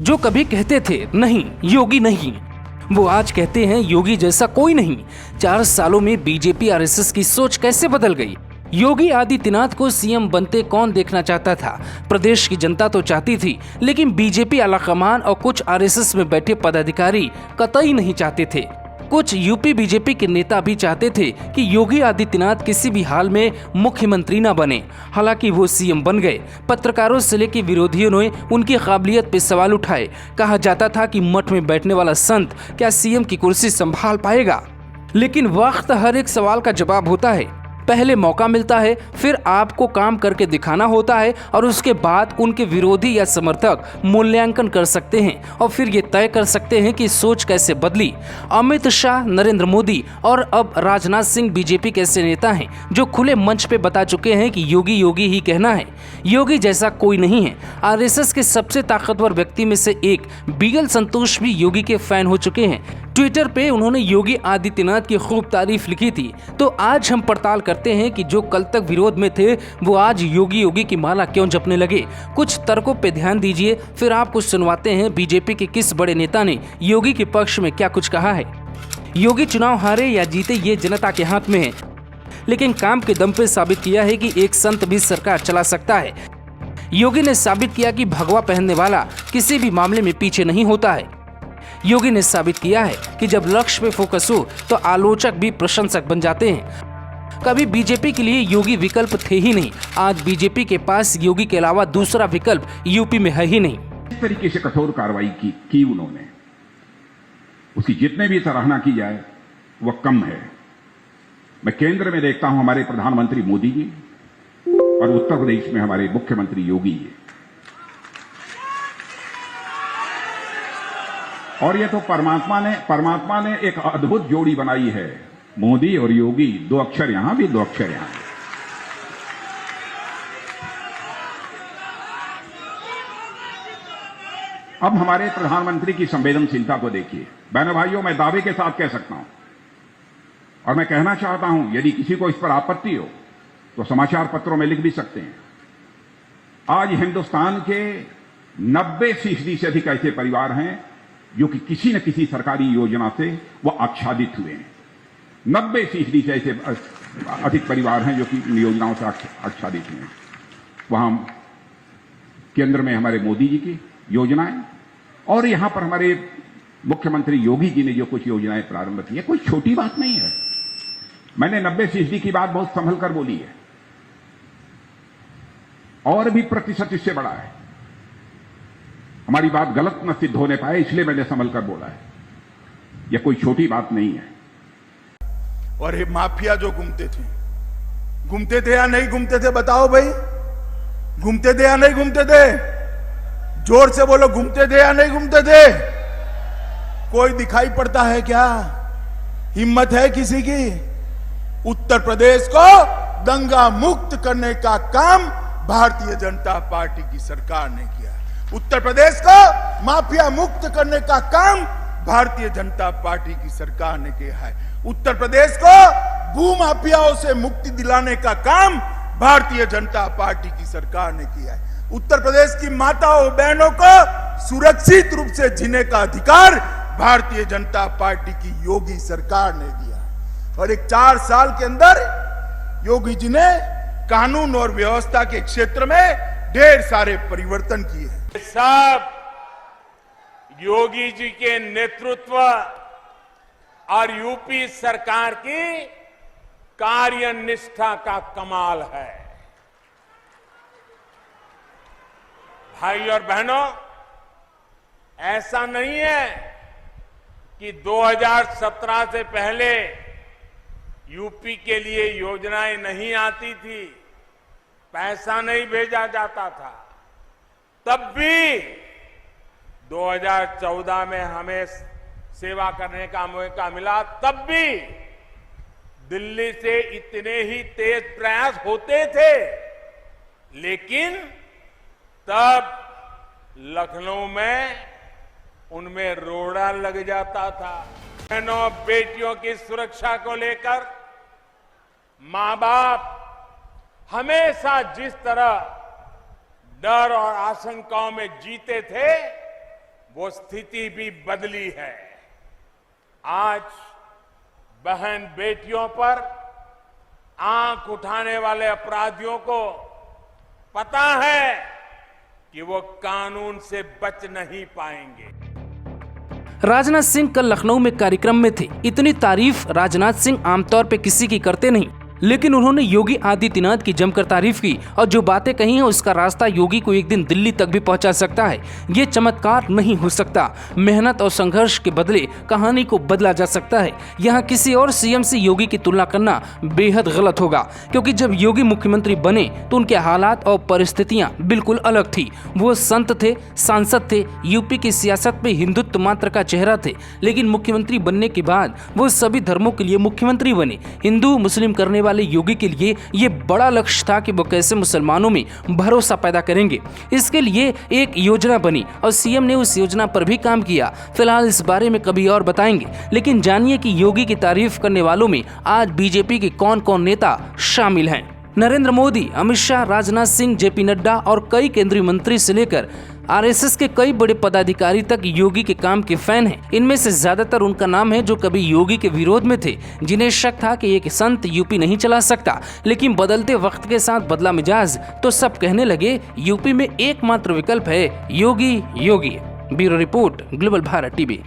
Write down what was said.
जो कभी कहते थे नहीं योगी नहीं, वो आज कहते हैं योगी जैसा कोई नहीं। 4 सालों में बीजेपी आरएसएस की सोच कैसे बदल गई। योगी आदित्यनाथ को सीएम बनते कौन देखना चाहता था। प्रदेश की जनता तो चाहती थी, लेकिन बीजेपी आलाकमान और कुछ आरएसएस में बैठे पदाधिकारी कतई नहीं चाहते थे। कुछ यूपी बीजेपी के नेता भी चाहते थे कि योगी आदित्यनाथ किसी भी हाल में मुख्यमंत्री न बने। हालांकि वो सीएम बन गए। पत्रकारों से लेकर विरोधियों ने उनकी काबिलियत पे सवाल उठाए। कहा जाता था कि मठ में बैठने वाला संत क्या सीएम की कुर्सी संभाल पाएगा। लेकिन वक्त हर एक सवाल का जवाब होता है। पहले मौका मिलता है, फिर आपको काम करके दिखाना होता है और उसके बाद उनके विरोधी या समर्थक मूल्यांकन कर सकते हैं और फिर ये तय कर सकते हैं कि सोच कैसे बदली। अमित शाह, नरेंद्र मोदी और अब राजनाथ सिंह बीजेपी के ऐसे नेता हैं जो खुले मंच पे बता चुके हैं कि योगी योगी ही कहना है, योगी जैसा कोई नहीं है। आरएसएस के सबसे ताकतवर व्यक्ति में से एक बीएल संतोष भी योगी के फैन हो चुके हैं। ट्विटर पे उन्होंने योगी आदित्यनाथ की खूब तारीफ लिखी थी। तो आज हम पड़ताल करते हैं कि जो कल तक विरोध में थे वो आज योगी योगी की माला क्यों जपने लगे। कुछ तर्कों पे ध्यान दीजिए, फिर आपको सुनवाते हैं बीजेपी के किस बड़े नेता ने योगी के पक्ष में क्या कुछ कहा है। योगी चुनाव हारे या जीते ये जनता के हाथ में है, लेकिन काम के दम पे साबित किया है कि एक संत भी सरकार चला सकता है। योगी ने साबित किया कि भगवा पहनने वाला किसी भी मामले में पीछे नहीं होता है। योगी ने साबित किया है कि जब लक्ष्य पे फोकस हो तो आलोचक भी प्रशंसक बन जाते हैं। कभी बीजेपी के लिए योगी विकल्प थे ही नहीं। आज बीजेपी के पास योगी के अलावा दूसरा विकल्प यूपी में है ही नहीं। इस तरीके से कठोर कार्रवाई की उन्होंने, उसकी जितने भी सराहना की जाए वह कम है। मैं केंद्र में देखता हूं हमारे प्रधानमंत्री मोदी जी और उत्तर प्रदेश में हमारे मुख्यमंत्री योगी जी। और ये तो परमात्मा ने एक अद्भुत जोड़ी बनाई है, मोदी और योगी। 2 अक्षर यहां भी 2 अक्षर यहां। अब हमारे प्रधानमंत्री की संवेदनशीलता को देखिए। बहनों भाइयों, मैं दावे के साथ कह सकता हूं और मैं कहना चाहता हूं, यदि किसी को इस पर आपत्ति हो तो समाचार पत्रों में लिख भी सकते हैं। आज हिंदुस्तान के 90% से अधिक ऐसे परिवार हैं जो कि किसी न किसी सरकारी योजना से वो आच्छादित हुए हैं। 90% से ऐसे अधिक परिवार हैं जो कि इन योजनाओं से आच्छादित हुए हैं। वहां केंद्र में हमारे मोदी जी की योजनाएं और यहां पर हमारे मुख्यमंत्री योगी जी ने जो कुछ योजनाएं प्रारंभ की है, कोई छोटी बात नहीं है। मैंने 90% की बात बहुत संभल कर बोली है, और भी प्रतिशत इससे बड़ा है। हमारी बात गलत न सिद्ध होने पाए, इसलिए मैंने संभल कर बोला है। यह कोई छोटी बात नहीं है। और ये माफिया जो घूमते थे या नहीं घूमते थे, बताओ भाई, घूमते थे या नहीं घूमते थे? जोर से बोलो, घूमते थे या नहीं घूमते थे? कोई दिखाई पड़ता है क्या? हिम्मत है किसी की? उत्तर प्रदेश को दंगा मुक्त करने का काम भारतीय जनता पार्टी की सरकार ने किया। उत्तर प्रदेश को माफिया मुक्त करने का काम भारतीय जनता पार्टी की सरकार ने किया है। उत्तर प्रदेश को भू माफियाओं से मुक्ति दिलाने का काम भारतीय जनता पार्टी की सरकार ने किया है। उत्तर प्रदेश की माताओं बहनों को सुरक्षित रूप से जीने का अधिकार भारतीय जनता पार्टी की योगी सरकार ने दिया है। और एक 4 साल के अंदर योगी जी ने कानून और व्यवस्था के क्षेत्र में ढेर सारे परिवर्तन किए हैं। सब योगी जी के नेतृत्व और यूपी सरकार की कार्यनिष्ठा का कमाल है। भाई और बहनों, ऐसा नहीं है कि 2017 से पहले यूपी के लिए योजनाएं नहीं आती थी, पैसा नहीं भेजा जाता था। तब भी 2014 में हमें सेवा करने का मौका मिला, तब भी दिल्ली से इतने ही तेज प्रयास होते थे, लेकिन तब लखनऊ में उनमें रोड़ा लग जाता था। बहनों बेटियों की सुरक्षा को लेकर मां बाप हमेशा जिस तरह डर और आशंकाओं में जीते थे, वो स्थिति भी बदली है। आज बहन बेटियों पर आंख उठाने वाले अपराधियों को पता है कि वो कानून से बच नहीं पाएंगे। राजनाथ सिंह कल लखनऊ में कार्यक्रम में थे। इतनी तारीफ राजनाथ सिंह आमतौर पे किसी की करते नहीं, लेकिन उन्होंने योगी आदित्यनाथ की जमकर तारीफ की और जो बातें कही हैं उसका रास्ता योगी को एक दिन दिल्ली तक भी पहुंचा सकता है। ये चमत्कार नहीं हो सकता। मेहनत और संघर्ष के बदले कहानी को बदला जा सकता है। यहाँ किसी और सीएम से योगी की तुलना करना बेहद गलत होगा, क्योंकि जब योगी मुख्यमंत्री बने तो उनके हालात और परिस्थितियां बिल्कुल अलग थी। वो संत थे, सांसद थे, यूपी की सियासत में हिंदुत्व मात्र का चेहरा थे, लेकिन मुख्यमंत्री बनने के बाद वो सभी धर्मों के लिए मुख्यमंत्री बने। हिंदू मुस्लिम करने वाले योगी के लिए ये बड़ा लक्ष्य था कि वो कैसे मुसलमानों में भरोसा पैदा करेंगे। इसके लिए एक योजना बनी और सीएम ने उस योजना पर भी काम किया। फिलहाल इस बारे में कभी और बताएंगे, लेकिन जानिए कि योगी की तारीफ करने वालों में आज बीजेपी के कौन कौन नेता शामिल हैं। नरेंद्र मोदी, अमित शाह, राजनाथ सिंह, जेपी नड्डा और कई केंद्रीय मंत्री से लेकर आरएसएस के कई बड़े पदाधिकारी तक योगी के काम के फैन हैं। इनमें से ज्यादातर उनका नाम है जो कभी योगी के विरोध में थे, जिन्हें शक था कि एक संत यूपी नहीं चला सकता। लेकिन बदलते वक्त के साथ बदला मिजाज तो सब कहने लगे यूपी में एकमात्र विकल्प है Yogi. Bureau report, global Bharat TV.